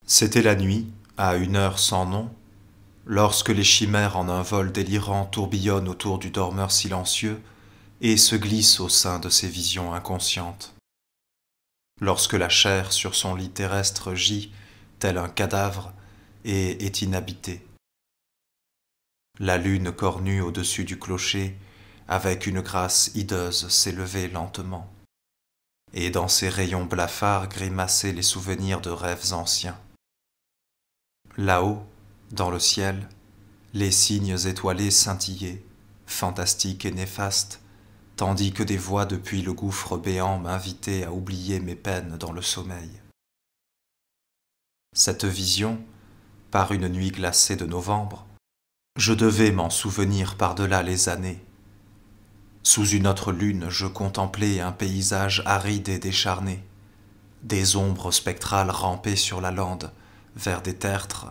C'était la nuit, à une heure sans nom, lorsque les chimères en un vol délirant tourbillonnent autour du dormeur silencieux et se glissent au sein de ses visions inconscientes. Lorsque la chair sur son lit terrestre gît, tel un cadavre, et est inhabitée. La lune cornue au-dessus du clocher, avec une grâce hideuse, s'élevait lentement, et dans ses rayons blafards grimaçaient les souvenirs de rêves anciens. Là-haut, dans le ciel, les cygnes étoilés scintillaient, fantastiques et néfastes, tandis que des voix depuis le gouffre béant m'invitaient à oublier mes peines dans le sommeil. Cette vision, par une nuit glacée de novembre, je devais m'en souvenir par-delà les années. Sous une autre lune, je contemplais un paysage aride et décharné. Des ombres spectrales rampaient sur la lande, vers des tertres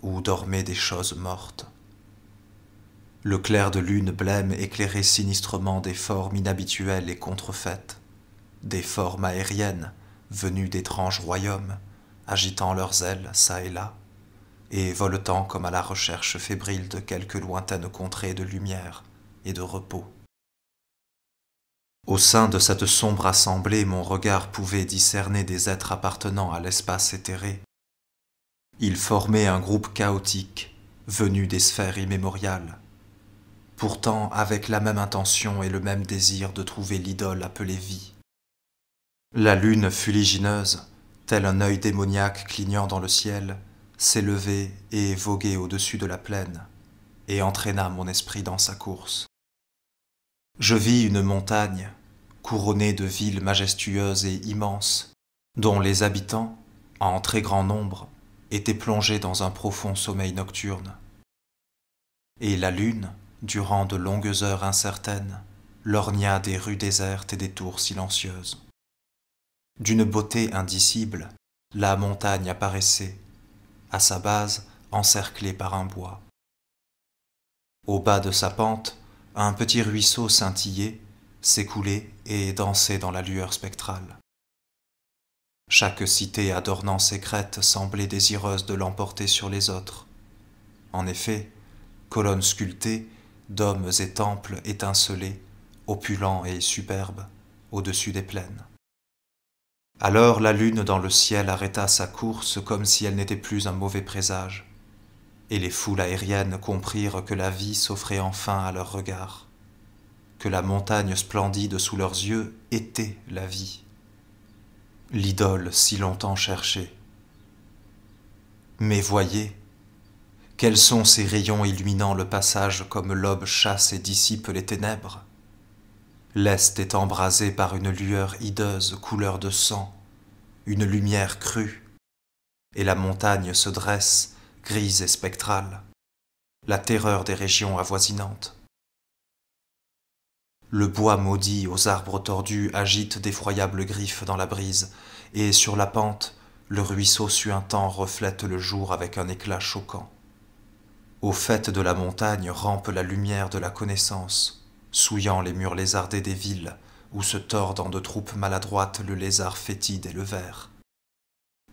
où dormaient des choses mortes. Le clair de lune blême éclairait sinistrement des formes inhabituelles et contrefaites, des formes aériennes venues d'étranges royaumes, agitant leurs ailes çà et là, et voletant comme à la recherche fébrile de quelque lointaine contrée de lumière et de repos. Au sein de cette sombre assemblée, mon regard pouvait discerner des êtres appartenant à l'espace éthéré. Ils formaient un groupe chaotique, venu des sphères immémoriales, pourtant avec la même intention et le même désir de trouver l'idole appelée vie. La lune fuligineuse, tel un œil démoniaque clignant dans le ciel, s'élevait et voguait au-dessus de la plaine, et entraîna mon esprit dans sa course. Je vis une montagne, couronnée de villes majestueuses et immenses, dont les habitants, en très grand nombre, étaient plongés dans un profond sommeil nocturne. Et la lune, durant de longues heures incertaines, lorgna des rues désertes et des tours silencieuses. D'une beauté indicible, la montagne apparaissait, à sa base encerclée par un bois. Au bas de sa pente, un petit ruisseau scintillait, s'écoulait et dansait dans la lueur spectrale. Chaque cité adornant ses crêtes semblait désireuse de l'emporter sur les autres. En effet, colonnes sculptées, dômes et temples étincelaient, opulents et superbes, au-dessus des plaines. Alors la lune dans le ciel arrêta sa course comme si elle n'était plus un mauvais présage, et les foules aériennes comprirent que la vie s'offrait enfin à leurs regards, que la montagne splendide sous leurs yeux était la vie, l'idole si longtemps cherchée. Mais voyez, quels sont ces rayons illuminant le passage comme l'aube chasse et dissipe les ténèbres? L'est est embrasé par une lueur hideuse couleur de sang, une lumière crue, et la montagne se dresse, grise et spectrale, la terreur des régions avoisinantes. Le bois maudit aux arbres tordus agite d'effroyables griffes dans la brise, et sur la pente, le ruisseau suintant reflète le jour avec un éclat choquant. Au faîte de la montagne rampe la lumière de la connaissance, souillant les murs lézardés des villes, où se tordent en de troupes maladroites le lézard fétide et le ver,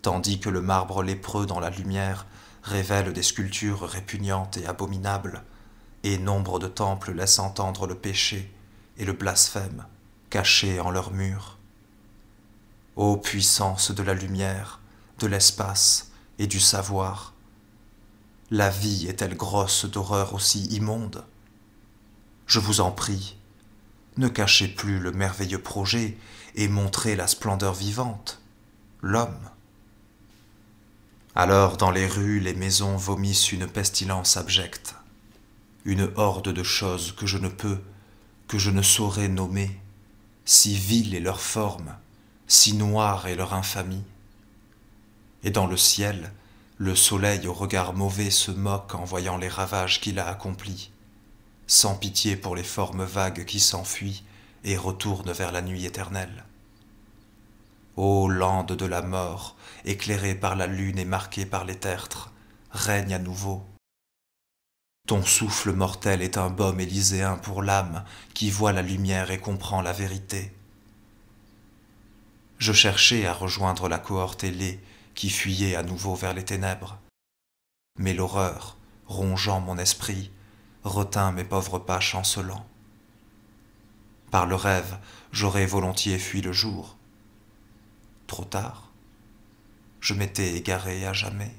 tandis que le marbre lépreux dans la lumière révèle des sculptures répugnantes et abominables, et nombre de temples laissent entendre le péché et le blasphème cachés en leurs murs. Ô puissance de la lumière, de l'espace et du savoir, la vie est-elle grosse d'horreurs aussi immondes? Je vous en prie, ne cachez plus le merveilleux projet et montrez la splendeur vivante, l'homme. Alors dans les rues, les maisons vomissent une pestilence abjecte, une horde de choses que je ne peux, que je ne saurais nommer, si vile est leur forme, si noire est leur infamie. Et dans le ciel, le soleil au regard mauvais se moque en voyant les ravages qu'il a accomplis, sans pitié pour les formes vagues qui s'enfuient et retournent vers la nuit éternelle. Ô lande de la mort, éclairée par la lune et marquée par les tertres, règne à nouveau. Ton souffle mortel est un baume élyséen pour l'âme qui voit la lumière et comprend la vérité. Je cherchais à rejoindre la cohorte ailée qui fuyait à nouveau vers les ténèbres. Mais l'horreur, rongeant mon esprit, retint mes pauvres pas chancelants. Par le rêve, j'aurais volontiers fui le jour. Trop tard, je m'étais égaré à jamais.